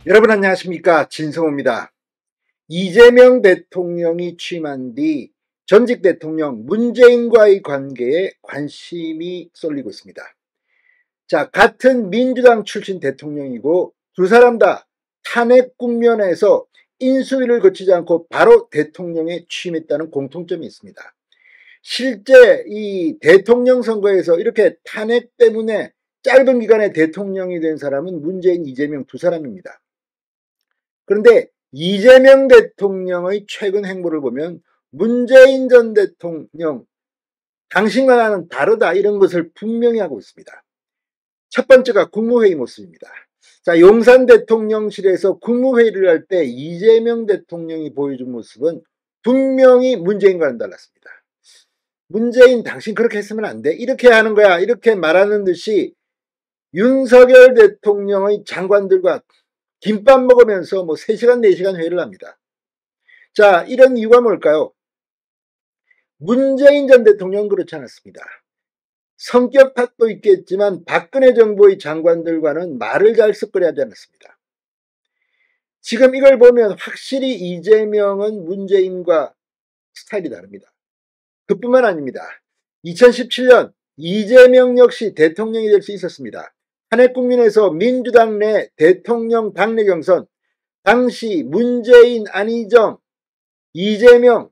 여러분 안녕하십니까, 진성호입니다. 이재명 대통령이 취임한 뒤 전직 대통령 문재인과의 관계에 관심이 쏠리고 있습니다. 자, 같은 민주당 출신 대통령이고 두 사람 다 탄핵 국면에서 인수위를 거치지 않고 바로 대통령에 취임했다는 공통점이 있습니다. 실제 이 대통령 선거에서 이렇게 탄핵 때문에 짧은 기간에 대통령이 된 사람은 문재인, 이재명 두 사람입니다. 그런데 이재명 대통령의 최근 행보를 보면 문재인 전 대통령 당신과는 다르다, 이런 것을 분명히 하고 있습니다. 첫 번째가 국무회의 모습입니다. 자, 용산 대통령실에서 국무회의를 할 때 이재명 대통령이 보여준 모습은 분명히 문재인과는 달랐습니다. 문재인, 당신 그렇게 했으면 안 돼, 이렇게 하는 거야, 이렇게 말하는 듯이 윤석열 대통령의 장관들과 김밥 먹으면서 3시간, 4시간 회의를 합니다. 자, 이런 이유가 뭘까요? 문재인 전 대통령은 그렇지 않았습니다. 성격 탓도 있겠지만 박근혜 정부의 장관들과는 말을 잘 섞으려 하지 않았습니다. 지금 이걸 보면 확실히 이재명은 문재인과 스타일이 다릅니다. 그뿐만 아닙니다. 2017년 이재명 역시 대통령이 될 수 있었습니다. 탄핵국민에서 민주당 내 대통령 당내 경선, 당시 문재인, 안희정, 이재명,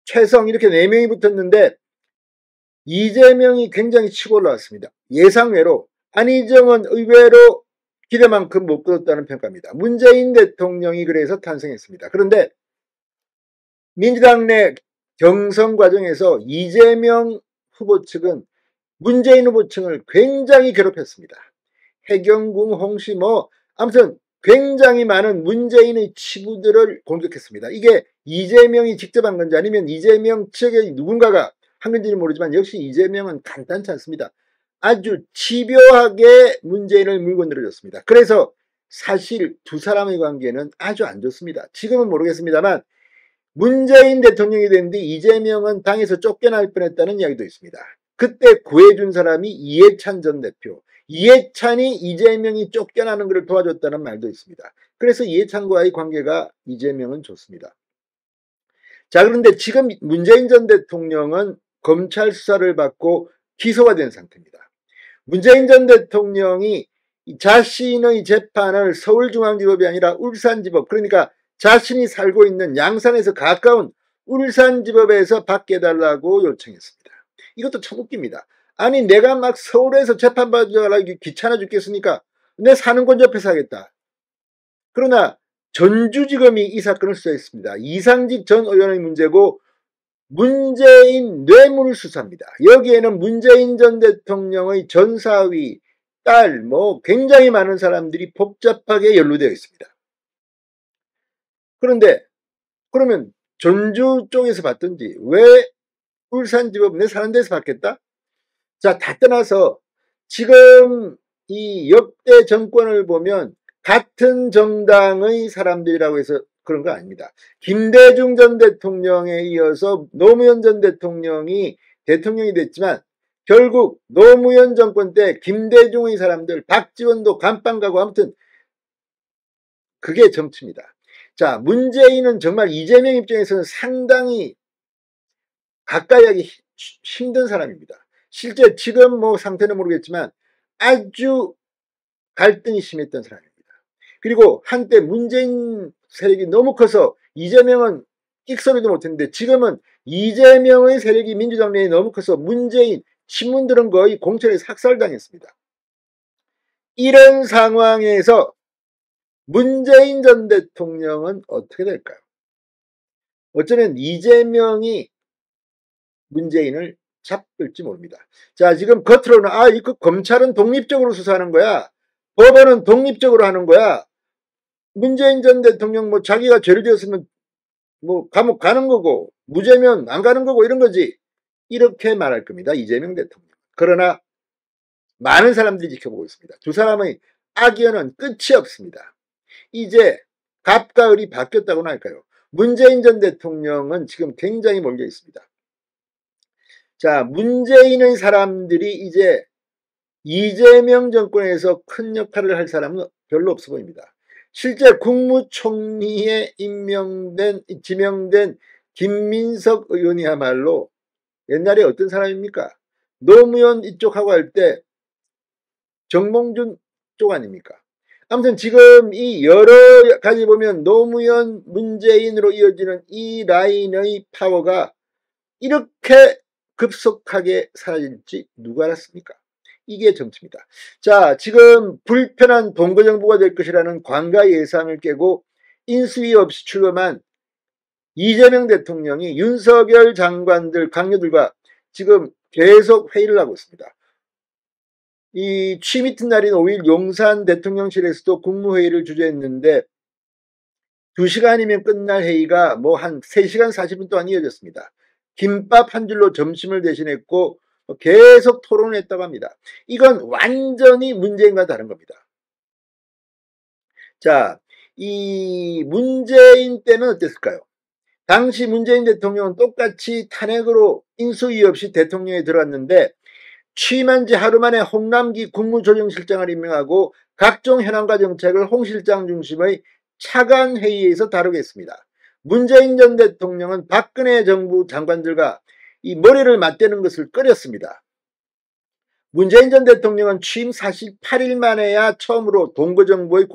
최성 이렇게 4명이 붙었는데 이재명이 굉장히 치고 올라왔습니다. 예상외로. 안희정은 의외로 기대만큼 못 거뒀다는 평가입니다. 문재인 대통령이 그래서 탄생했습니다. 그런데 민주당 내 경선 과정에서 이재명 후보 측은 문재인 후보 측을 굉장히 괴롭혔습니다. 해경궁, 홍시 아무튼 굉장히 많은 문재인의 치부들을 공격했습니다. 이게 이재명이 직접 한 건지 아니면 이재명 측의 누군가가 한 건지는 모르지만 역시 이재명은 간단치 않습니다. 아주 집요하게 문재인을 물고 늘어졌습니다. 그래서 사실 두 사람의 관계는 아주 안 좋습니다. 지금은 모르겠습니다만 문재인 대통령이 된 뒤 이재명은 당에서 쫓겨날 뻔했다는 이야기도 있습니다. 그때 구해준 사람이 이해찬 전 대표, 이해찬이 이재명이 쫓겨나는 것을 도와줬다는 말도 있습니다. 그래서 이해찬과의 관계가 이재명은 좋습니다. 자, 그런데 지금 문재인 전 대통령은 검찰 수사를 받고 기소가 된 상태입니다. 문재인 전 대통령이 자신의 재판을 서울중앙지법이 아니라 울산지법, 그러니까 자신이 살고 있는 양산에서 가까운 울산지법에서 받게 해달라고 요청했습니다. 이것도 참 웃깁니다. 아니, 내가 막 서울에서 재판받으려고 귀찮아 죽겠으니까 내 사는 곳 옆에서 하겠다. 그러나 전주지검이 이 사건을 수사했습니다. 이상직 전 의원의 문제고 문재인 뇌물 수사입니다. 여기에는 문재인 전 대통령의 전사위, 딸, 굉장히 많은 사람들이 복잡하게 연루되어 있습니다. 그런데 그러면 전주 쪽에서 받든지 왜 울산지법 내 사는 데서 받겠다? 자, 다 떠나서 지금 이 역대 정권을 보면 같은 정당의 사람들이라고 해서 그런 거 아닙니다. 김대중 전 대통령에 이어서 노무현 전 대통령이 대통령이 됐지만 결국 노무현 정권 때 김대중의 사람들, 박지원도 감방 가고, 아무튼 그게 정치입니다. 자, 문재인은 정말 이재명 입장에서는 상당히 가까이 하기 힘든 사람입니다. 실제 지금 상태는 모르겠지만 아주 갈등이 심했던 사람입니다. 그리고 한때 문재인 세력이 너무 커서 이재명은 끽소리도 못했는데 지금은 이재명의 세력이 민주당 내에 너무 커서 문재인 신문들은 거의 공천에서 학살당했습니다. 이런 상황에서 문재인 전 대통령은 어떻게 될까요? 어쩌면 이재명이 문재인을 잡을지 모릅니다. 자, 지금 겉으로는 이거 검찰은 독립적으로 수사하는 거야, 법원은 독립적으로 하는 거야, 문재인 전 대통령 자기가 죄를 지었으면 감옥 가는 거고 무죄면 안 가는 거고 이런 거지, 이렇게 말할 겁니다, 이재명 대통령. 그러나 많은 사람들이 지켜보고 있습니다. 두 사람의 악연은 끝이 없습니다. 이제 갑과 을이 바뀌었다고나 할까요? 문재인 전 대통령은 지금 굉장히 몰려 있습니다. 자, 문재인의 사람들이 이제 이재명 정권에서 큰 역할을 할 사람은 별로 없어 보입니다. 실제 국무총리에 지명된 김민석 의원이야말로 옛날에 어떤 사람입니까? 노무현 이쪽하고 할 때 정몽준 쪽 아닙니까? 아무튼 지금 이 여러 가지 보면 노무현 문재인으로 이어지는 이 라인의 파워가 이렇게 급속하게 사라질지 누가 알았습니까? 이게 정치입니다. 자, 지금 불편한 동거정부가 될 것이라는 관가 예상을 깨고 인수위 없이 출범한 이재명 대통령이 윤석열 장관들, 강요들과 지금 계속 회의를 하고 있습니다. 이 취임 이튿날인 5일 용산 대통령실에서도 국무회의를 주재했는데 2시간이면 끝날 회의가 뭐 한 3시간 40분 동안 이어졌습니다. 김밥 한 줄로 점심을 대신했고 계속 토론을 했다고 합니다. 이건 완전히 문재인과 다른 겁니다. 자, 이 문재인 때는 어땠을까요? 당시 문재인 대통령은 똑같이 탄핵으로 인수위 없이 대통령에 들어갔는데 취임한 지 하루 만에 홍남기 국무조정실장을 임명하고 각종 현안과 정책을 홍 실장 중심의 차관 회의에서 다루겠습니다. 문재인 전 대통령은 박근혜 정부 장관들과 이 머리를 맞대는 것을 꺼렸습니다. 문재인 전 대통령은 취임 48일 만에야 처음으로 동거정부의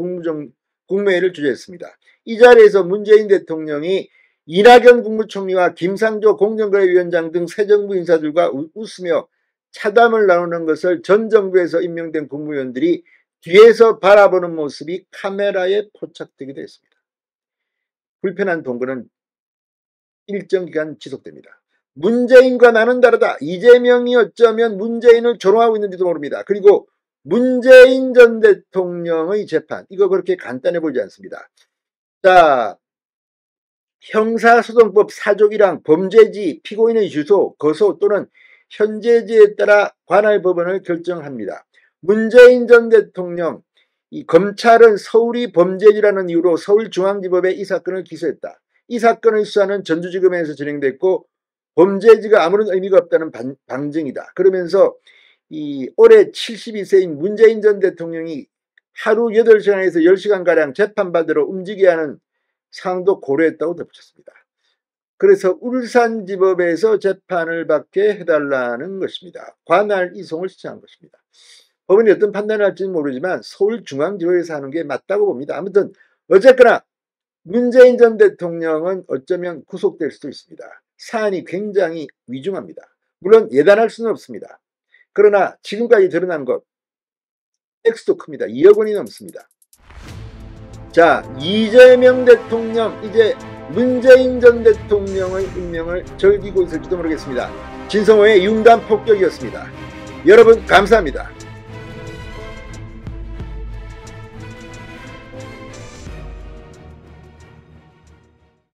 국무회의를 주재했습니다. 이 자리에서 문재인 대통령이 이낙연 국무총리와 김상조 공정거래위원장 등 새 정부 인사들과 웃으며 차담을 나누는 것을 전 정부에서 임명된 국무위원들이 뒤에서 바라보는 모습이 카메라에 포착되기도 했습니다. 불편한 동거는 일정 기간 지속됩니다. 문재인과 나는 다르다. 이재명이 어쩌면 문재인을 조롱하고 있는지도 모릅니다. 그리고 문재인 전 대통령의 재판, 이거 그렇게 간단해 보이지 않습니다. 자, 형사소송법 4조 1항 범죄지 피고인의 주소, 거소 또는 현재지에 따라 관할 법원을 결정합니다. 문재인 전 대통령, 이 검찰은 서울이 범죄지라는 이유로 서울중앙지법에 이 사건을 기소했다. 이 사건의 수사는 전주지검에서 진행됐고 범죄지가 아무런 의미가 없다는 방증이다. 그러면서 이 올해 72세인 문재인 전 대통령이 하루 8시간에서 10시간가량 재판받으러 움직여야 하는 상황도 고려했다고 덧붙였습니다. 그래서 울산지법에서 재판을 받게 해달라는 것입니다. 관할 이송을 신청한 것입니다. 법원이 어떤 판단을 할지는 모르지만 서울중앙지법에서 하는 게 맞다고 봅니다. 아무튼 어쨌거나 문재인 전 대통령은 어쩌면 구속될 수도 있습니다. 사안이 굉장히 위중합니다. 물론 예단할 수는 없습니다. 그러나 지금까지 드러난 것 액수도 큽니다. 2억 원이 넘습니다. 자, 이재명 대통령 이제 문재인 전 대통령의 운명을 즐기고 있을지도 모르겠습니다. 진성호의 융단 폭격이었습니다. 여러분 감사합니다.